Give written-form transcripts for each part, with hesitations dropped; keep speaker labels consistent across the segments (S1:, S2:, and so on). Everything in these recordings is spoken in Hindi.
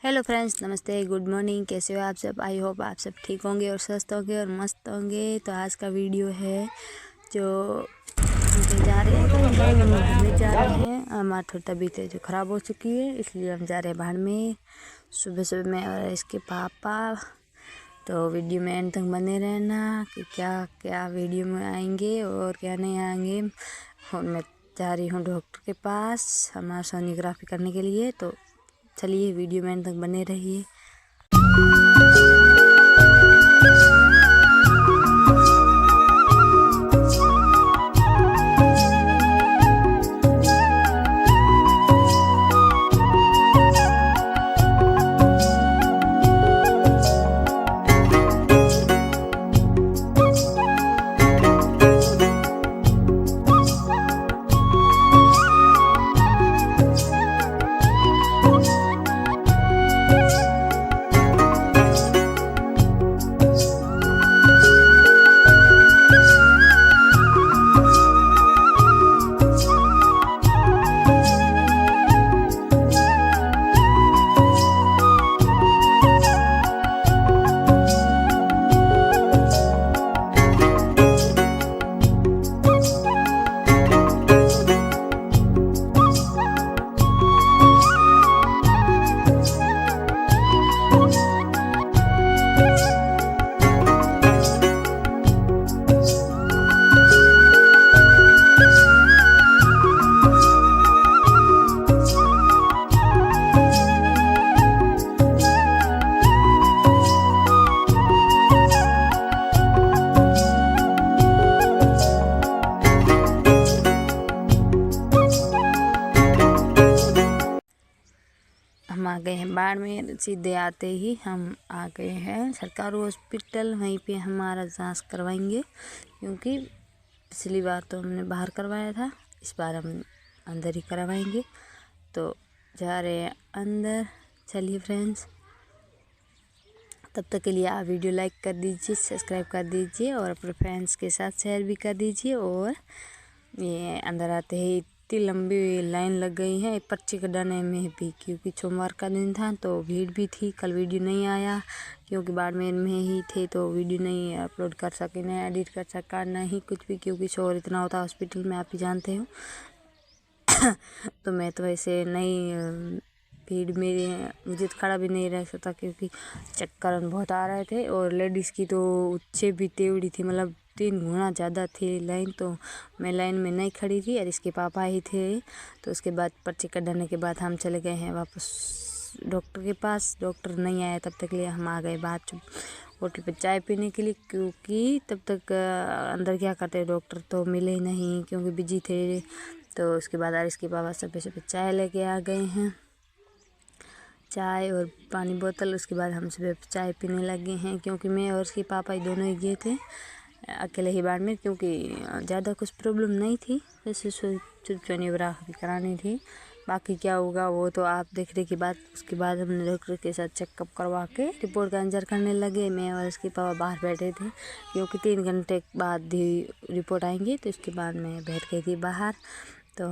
S1: हेलो फ्रेंड्स, नमस्ते, गुड मॉर्निंग। कैसे हो आप सब? आई होप आप सब ठीक होंगे और स्वस्थ होंगे और मस्त होंगे। तो आज का वीडियो है जो हम कहीं जा रहे हैं, तो हम बाहर में जा रहे हैं। हमारी थोड़ी तबीयत है जो ख़राब हो चुकी है, इसलिए हम जा रहे हैं बाहर में सुबह सुबह में और इसके पापा। तो वीडियो में एंड तक बने रहना कि क्या क्या वीडियो में आएंगे और क्या नहीं आएंगे। और मैं जा रही हूँ डॉक्टर के पास हमारा सोनोग्राफी करने के लिए। तो चलिए वीडियो में एंड तक बने रहिए। हम आ गए हैं बाड़मेर। सीधे आते ही हम आ गए हैं सरकारी हॉस्पिटल। वहीं पे हमारा जांच करवाएंगे, क्योंकि पिछली बार तो हमने बाहर करवाया था, इस बार हम अंदर ही करवाएंगे। तो जा रहे हैं अंदर। चलिए फ्रेंड्स, तब तक के लिए आप वीडियो लाइक कर दीजिए, सब्सक्राइब कर दीजिए और अपने फ्रेंड्स के साथ शेयर भी कर दीजिए। और ये अंदर आते ही इतनी लंबी लाइन लग गई है पर्ची कटाने में भी, क्योंकि सोमवार का दिन था तो भीड़ भी थी। कल वीडियो नहीं आया क्योंकि बाड़मेर में ही थे, तो वीडियो नहीं अपलोड कर सके, नहीं एडिट कर सका, नहीं कुछ भी, क्योंकि शोर इतना होता है हॉस्पिटल में, आप ही जानते हो। तो मैं तो वैसे नहीं भीड़ में मुझे तो खड़ा भी नहीं रह सकता, क्योंकि चक्कर बहुत आ रहे थे। और लेडीज़ की तो उससे भी तेवड़ी थी, मतलब 3 गुना ज़्यादा थी लाइन। तो मैं लाइन में नहीं खड़ी थी और इसके पापा ही थे। तो उसके बाद पर्ची कटाने के बाद हम चले गए हैं वापस डॉक्टर के पास। डॉक्टर नहीं आया तब तक के लिए हम आ गए बाहर होटल पे चाय पीने के लिए, क्योंकि तब तक अंदर क्या करते डॉक्टर तो मिले ही नहीं, क्योंकि बिजी थे। तो उसके बाद इसके पापा सुबह सुबह चाय लेके आ गए हैं, चाय और पानी बोतल। उसके बाद हम सुबह चाय पीने लगे हैं, क्योंकि मैं और उसके पापा ही दोनों ही गए थे अकेले ही बाड़ में, क्योंकि ज़्यादा कुछ प्रॉब्लम नहीं थी, जैसे सिर्फ सोनोग्राफी करानी थी। बाकी क्या होगा वो तो आप देखने के बाद। उसके बाद हमने डॉक्टर के साथ चेकअप करवा के रिपोर्ट का इंतजार करने लगे। मैं और उसके पापा बाहर बैठे थे, क्योंकि 3 घंटे बाद ही रिपोर्ट आएंगी। तो उसके बाद मैं बैठ गई थी बाहर। तो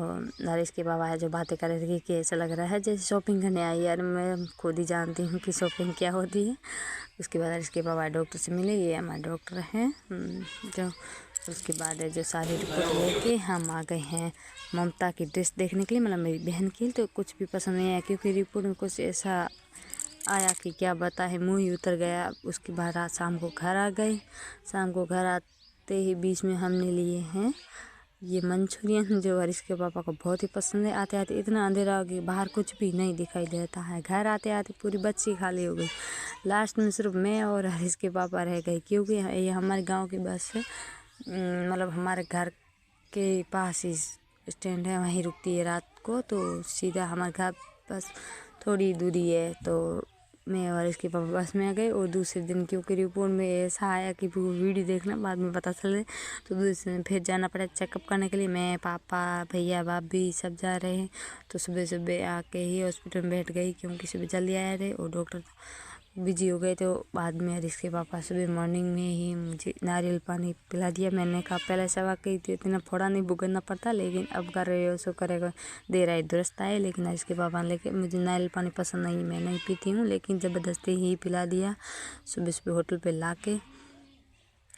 S1: नरेश के बाबा है जो बातें कर रहे थे कि ऐसा लग रहा है जैसे शॉपिंग करने आई। यार मैं खुद ही जानती हूँ कि शॉपिंग क्या होती है। उसके बाद नरेश के बाबा डॉक्टर से मिले, ये हमारे डॉक्टर हैं जो। उसके बाद जो सारी रिपोर्ट लेके हम आ गए हैं ममता की ड्रेस देखने के लिए, मतलब मेरी बहन की। तो कुछ भी पसंद नहीं आया, क्योंकि रिपोर्ट में कुछ ऐसा आया कि क्या बता है, मुँह ही उतर गया। उसके बाद रात शाम को घर आ गए। शाम को घर आते ही बीच में हमने लिए हैं ये मंचूरियन, जो हरीश के पापा को बहुत ही पसंद है। आते आते इतना अंधेरा हो गया, बाहर कुछ भी नहीं दिखाई देता है। घर आते आते पूरी बच्ची खाली हो गई। लास्ट में सिर्फ मैं और हरीश के पापा रह गए, क्योंकि ये हमारे गांव की बस है, मतलब हमारे घर के पास ही स्टैंड है, वहीं रुकती है रात को। तो सीधा हमारे घर बस थोड़ी दूरी है। तो मैं और इसके पापा बस में आ गए। और दूसरे दिन क्योंकि रिपोर्ट में ऐसा आया कि वीडियो देखना बाद में पता चले, तो दूसरे दिन फिर जाना पड़ा चेकअप करने के लिए। मैं, पापा, भैया, भाभी सब जा रहे हैं। तो सुबह सुबह आके ही हॉस्पिटल में बैठ गई, क्योंकि सुबह जल्दी आए थे। और डॉक्टर बिजी हो गए। तो बाद में हरीश के पापा सुबह मॉर्निंग में ही मुझे नारियल पानी पिला दिया। मैंने कहा पहले सवा कही थी इतना फोड़ा नहीं भुगतना पड़ता, लेकिन अब कर रहे हो सो करेगा, दे रहा है दुरुस्त आए। लेकिन हरीश के पापा ने लेके, मुझे नारियल पानी पसंद नहीं, मैं नहीं पीती हूँ, लेकिन ज़बरदस्ती ही पिला दिया सुबह सुबह होटल पर ला के।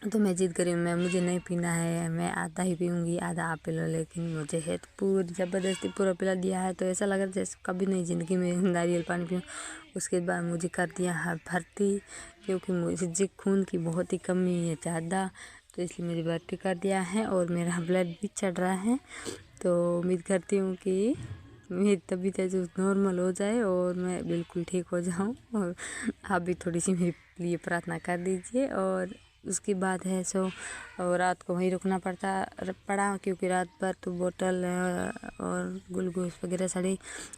S1: तो मैं जिद करी, मुझे नहीं पीना है, मैं आधा ही पीऊँगी, आधा आप पी लो, लेकिन मुझे है तो पूरी ज़बरदस्ती पूरा पिला दिया है। तो ऐसा लग रहा जैसे कभी नहीं ज़िंदगी में नारियल पानी पीऊँ। उसके बाद मुझे कर दिया है भर्ती, क्योंकि मुझे खून की बहुत ही कमी है ज़्यादा, तो इसलिए मुझे भर्ती कर दिया है और मेरा ब्लड भी चढ़ रहा है। तो उम्मीद करती हूँ कि मेरी तबीयत जो नॉर्मल हो जाए और मैं बिल्कुल ठीक हो जाऊँ, और आप भी थोड़ी सी मेरे लिए प्रार्थना कर दीजिए। और उसके बाद है सो और रात को वहीं रुकना पड़ा, क्योंकि रात भर तो बोतल और ग्लूकोज वगैरह सड़ी।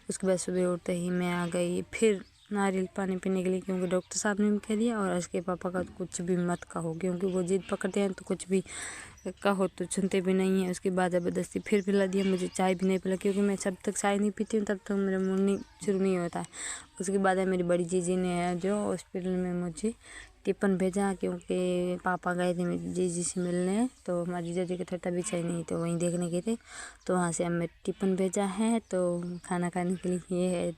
S1: उसके बाद सुबह उठते ही मैं आ गई फिर नारियल पानी पीने के लिए, क्योंकि डॉक्टर साहब ने भी कह दिया। और उसके पापा का कुछ भी मत कहो, क्योंकि वो जिद पकड़ते हैं, तो कुछ भी कहो तो सुनते भी नहीं है। उसके बाद ज़बरदस्ती फिर पिला दिया, मुझे चाय भी नहीं पिला, क्योंकि मैं जब तक चाय नहीं पीती हूँ तब तक मेरा मॉर्निंग शुरू नहीं होता है। उसके बाद है मेरी बड़ी जीजी ने जो हॉस्पिटल में मुझे टिफ़िन भेजा, क्योंकि पापा गए थे मेरी जीजी से मिलने, तो हमारी जीजा जी की तबीयत सही नहीं, तो वहीं देखने गए थे। तो वहाँ से हमें टिफ़िन भेजा है, तो खाना खाने के लिए ये है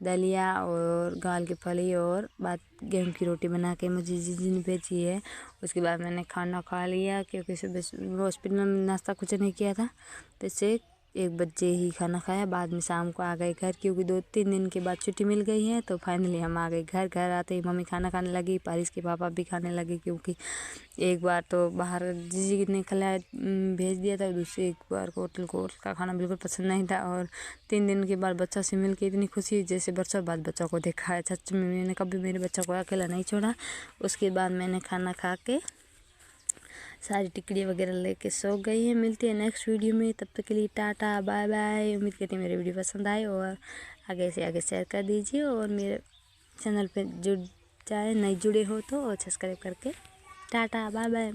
S1: दलिया और गाल की फली और बात गेहूं की रोटी बना के मुझे जीजी ने भेजी है। उसके बाद मैंने खाना खा लिया, क्योंकि सुबह हॉस्पिटल में नाश्ता कुछ नहीं किया था, तो इससे 1 बजे ही खाना खाया। बाद में शाम को आ गए घर, क्योंकि 2-3 दिन के बाद छुट्टी मिल गई है। तो फाइनली हम आ गए घर। घर आते ही मम्मी खाना खाने लगी, पारिस के पापा भी खाने लगे, क्योंकि एक बार तो बाहर जीजी ने खिलाया भेज दिया था, दूसरी एक बार होटल का खाना बिल्कुल पसंद नहीं था। और 3 दिन के बाद बच्चा से मिल के इतनी खुशी हुई जैसे बरसों बाद बच्चा को देखा है। सच में मैंने कभी मेरे बच्चा को अकेला नहीं छोड़ा। उसके बाद मैंने खाना खा के सारी टिकड़ी वगैरह लेके सो गई है। मिलती है नेक्स्ट वीडियो में, तब तक के लिए टाटा बाय बाय। उम्मीद करती हूँ मेरी वीडियो पसंद आए और आगे से आगे शेयर कर दीजिए, और मेरे चैनल पे जुड़ जाए, नहीं जुड़े हो तो, और सब्सक्राइब करके। Tata bye bye.